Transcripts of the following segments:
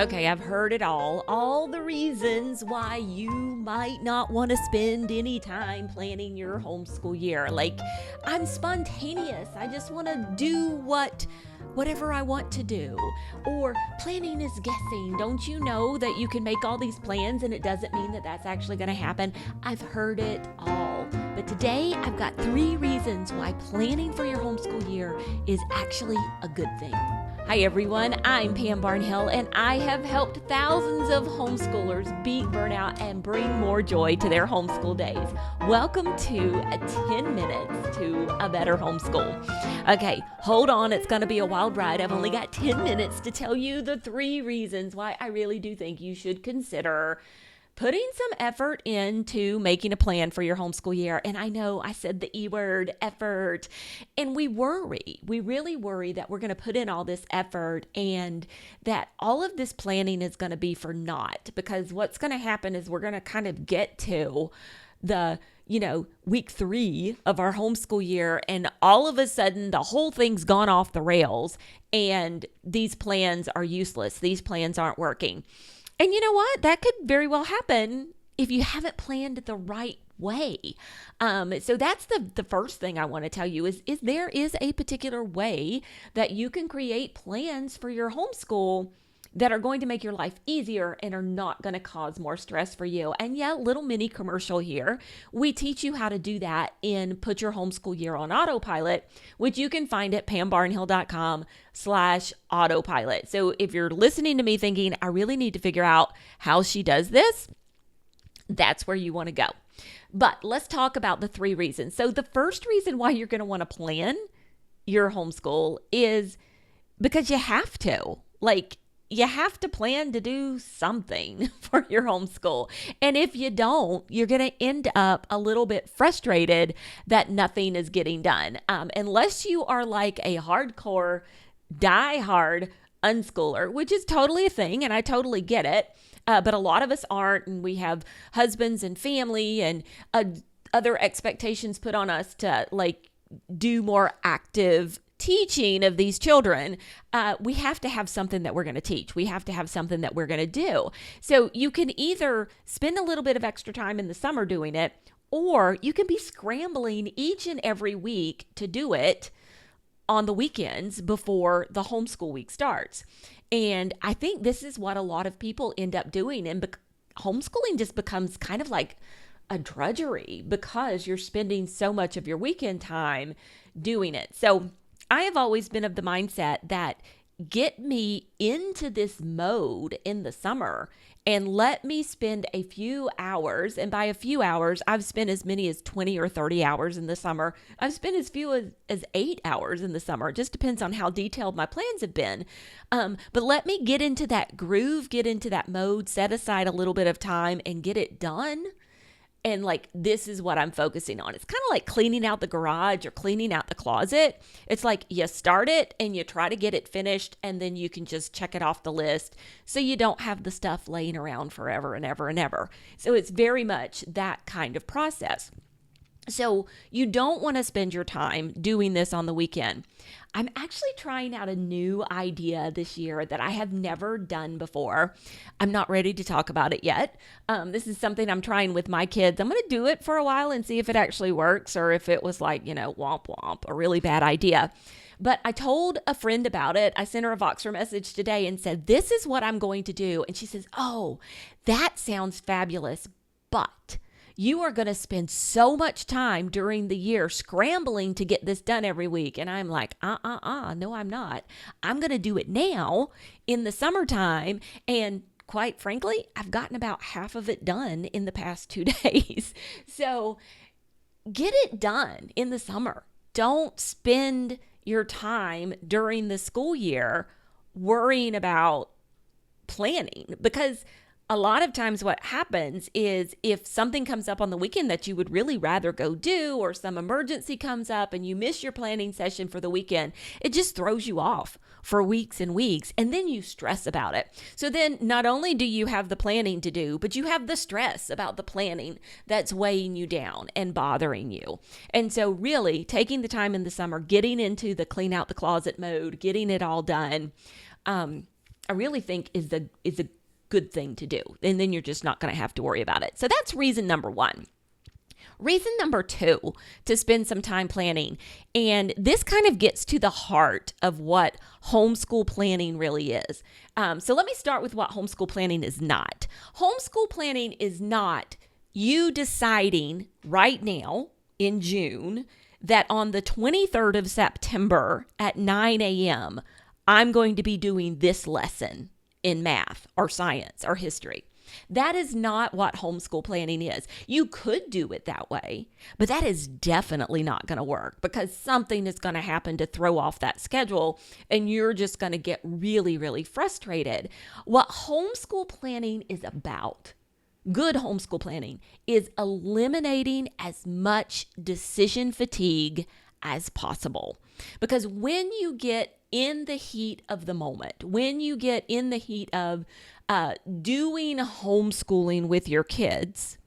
Okay, I've heard it all the reasons why you might not want to spend any time planning your homeschool year. Like, I'm spontaneous. I just want to do whatever I want to do. Or planning is guessing. Don't you know that you can make all these plans and it doesn't mean that that's actually going to happen? I've heard it all. But today I've got 3 reasons why planning for your homeschool year is actually a good thing. Hi everyone, I'm Pam Barnhill, and I have helped thousands of homeschoolers beat burnout and bring more joy to their homeschool days. Welcome to 10 minutes to a better homeschool. Okay, hold on, it's going to be a wild ride. I've only got 10 minutes to tell you the 3 reasons why I really do think you should consider putting some effort into making a plan for your homeschool year. And I know I said the E word, effort, and we really worry that we're going to put in all this effort and that all of this planning is going to be for naught, because what's going to happen is we're going to kind of get to the week 3 of our homeschool year, and all of a sudden the whole thing's gone off the rails and these plans are useless. These plans aren't working. And you know what? That could very well happen if you haven't planned it the right way. So that's the first thing I want to tell you is there is a particular way that you can create plans for your homeschool that are going to make your life easier and are not going to cause more stress for you. And yeah, little mini commercial here. We teach you how to do that in Put Your Homeschool Year on Autopilot, which you can find at pambarnhill.com/autopilot. So if you're listening to me thinking, I really need to figure out how she does this, that's where you want to go. But let's talk about the 3 reasons. So the first reason why you're going to want to plan your homeschool is because you have to. You have to plan to do something for your homeschool. And if you don't, you're going to end up a little bit frustrated that nothing is getting done. Unless you are like a hardcore, die-hard unschooler, which is totally a thing, and I totally get it. But a lot of us aren't, and we have husbands and family and other expectations put on us to do more active teaching of these children. We have to have something that we're going to teach. We have to have something that we're going to do. So you can either spend a little bit of extra time in the summer doing it, or you can be scrambling each and every week to do it on the weekends before the homeschool week starts. And I think this is what a lot of people end up doing. And homeschooling just becomes kind of like a drudgery because you're spending so much of your weekend time doing it. So I have always been of the mindset that get me into this mode in the summer and let me spend a few hours. And by a few hours, I've spent as many as 20 or 30 hours in the summer. I've spent as few as 8 hours in the summer. It just depends on how detailed my plans have been. But let me get into that groove, get into that mode, set aside a little bit of time and get it done. And this is what I'm focusing on. It's kind of like cleaning out the garage or cleaning out the closet. It's like you start it and you try to get it finished, and then you can just check it off the list so you don't have the stuff laying around forever and ever and ever. So it's very much that kind of process. So you don't want to spend your time doing this on the weekend. I'm actually trying out a new idea this year that I have never done before. I'm not ready to talk about it yet. This is something I'm trying with my kids. I'm going to do it for a while and see if it actually works or if it was womp womp, a really bad idea. But I told a friend about it. I sent her a Voxer message today and said, this is what I'm going to do. And she says, oh, that sounds fabulous, but you are going to spend so much time during the year scrambling to get this done every week. And I'm like, no, I'm not. I'm going to do it now in the summertime. And quite frankly, I've gotten about half of it done in the past 2 days. So get it done in the summer. Don't spend your time during the school year worrying about planning, because a lot of times what happens is if something comes up on the weekend that you would really rather go do, or some emergency comes up and you miss your planning session for the weekend, it just throws you off for weeks and weeks, and then you stress about it. So then not only do you have the planning to do, but you have the stress about the planning that's weighing you down and bothering you. And so really taking the time in the summer, getting into the clean out the closet mode, getting it all done, I really think is a good thing to do. And then you're just not going to have to worry about it. So that's reason number one. Reason number two to spend some time planning, and this kind of gets to the heart of what homeschool planning really is. So let me start with what homeschool planning is not. Homeschool planning is not you deciding right now in June that on the 23rd of September at 9 a.m., I'm going to be doing this lesson in math or science or history. That is not what homeschool planning is. You could do it that way, but that is definitely not going to work because something is going to happen to throw off that schedule and you're just going to get really, really frustrated. What homeschool planning is about, good homeschool planning, is eliminating as much decision fatigue as possible. Because when you get in the heat of the moment, when you get in the heat of doing homeschooling with your kids,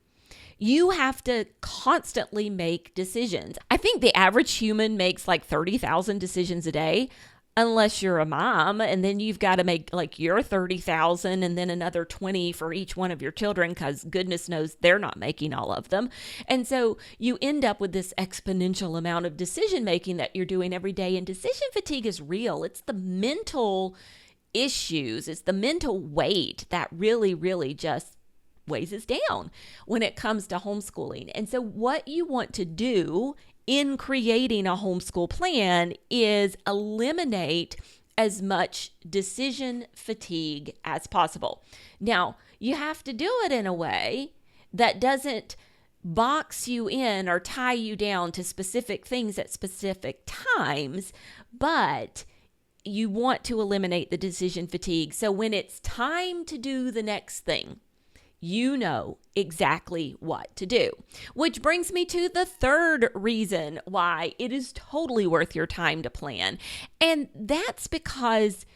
you have to constantly make decisions. I think the average human makes like 30,000 decisions a day, unless you're a mom, and then you've got to make like your 30,000 and then another 20 for each one of your children because goodness knows they're not making all of them. And so you end up with this exponential amount of decision making that you're doing every day. And decision fatigue is real. It's the mental issues, it's the mental weight that really, really just weighs us down when it comes to homeschooling. And so what you want to do in creating a homeschool plan is eliminate as much decision fatigue as possible. Now, you have to do it in a way that doesn't box you in or tie you down to specific things at specific times, but you want to eliminate the decision fatigue. So when it's time to do the next thing, you know exactly what to do. Which brings me to the third reason why it is totally worth your time to plan. And that's because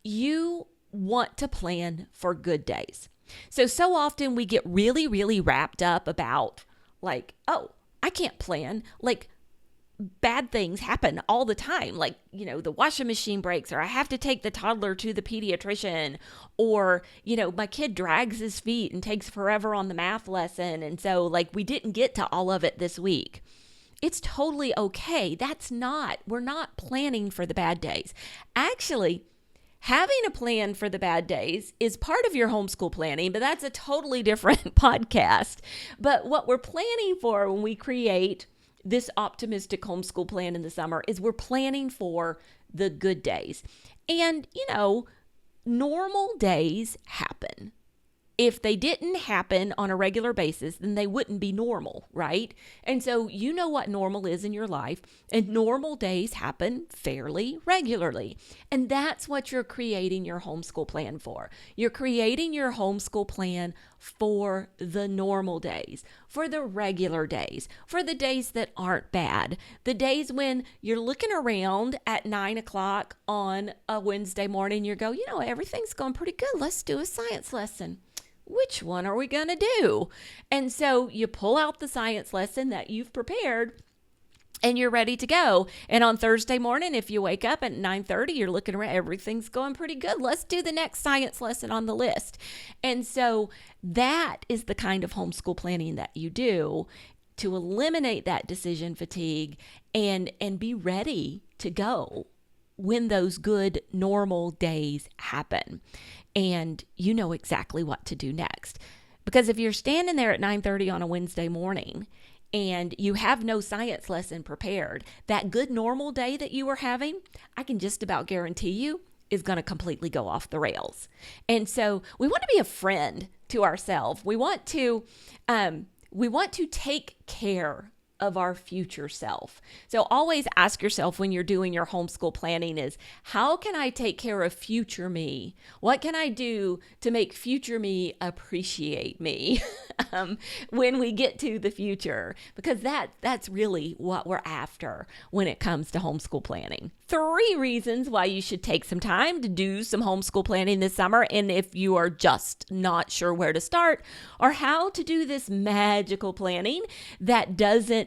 you want to plan for good days. So often we get really, really wrapped up about like, oh, I can't plan. Like, bad things happen all the time. Like, the washing machine breaks, or I have to take the toddler to the pediatrician, or, my kid drags his feet and takes forever on the math lesson. And so we didn't get to all of it this week. It's totally okay. We're not planning for the bad days. Actually, having a plan for the bad days is part of your homeschool planning, but that's a totally different podcast. But what we're planning for when we create this optimistic homeschool plan in the summer is we're planning for the good days. And, normal days happen. If they didn't happen on a regular basis, then they wouldn't be normal, right? And so you know what normal is in your life, and normal days happen fairly regularly. And that's what you're creating your homeschool plan for. You're creating your homeschool plan for the normal days, for the regular days, for the days that aren't bad, the days when you're looking around at 9 o'clock on a Wednesday morning, you go, everything's going pretty good. Let's do a science lesson. Which one are we going to do? And so you pull out the science lesson that you've prepared and you're ready to go. And on Thursday morning, if you wake up at 9:30, you're looking around, everything's going pretty good. Let's do the next science lesson on the list. And so that is the kind of homeschool planning that you do to eliminate that decision fatigue and be ready to go when those good normal days happen. And you know exactly what to do next. Because if you're standing there at 9:30 on a Wednesday morning and you have no science lesson prepared, that good normal day that you were having, I can just about guarantee you is going to completely go off the rails. And so we want to be a friend to ourselves. We want to take care of our future self. So always ask yourself when you're doing your homeschool planning is, how can I take care of future me? What can I do to make future me appreciate me when we get to the future? Because that's really what we're after when it comes to homeschool planning. 3 reasons why you should take some time to do some homeschool planning this summer. And if you are just not sure where to start or how to do this magical planning that doesn't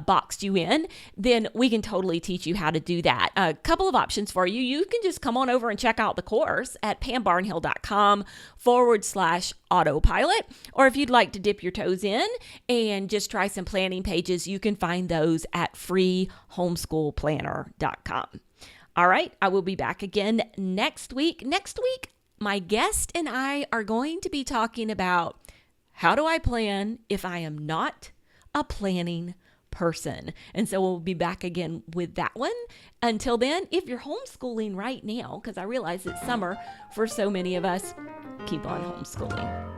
boxed you in, then we can totally teach you how to do that. A couple of options for you. You can just come on over and check out the course at pambarnhill.com/autopilot. Or if you'd like to dip your toes in and just try some planning pages, you can find those at freehomeschoolplanner.com. All right, I will be back again next week. Next week, my guest and I are going to be talking about how do I plan if I am not a planning person. And so we'll be back again with that one. Until then, if you're homeschooling right now, because I realize it's summer for so many of us, keep on homeschooling.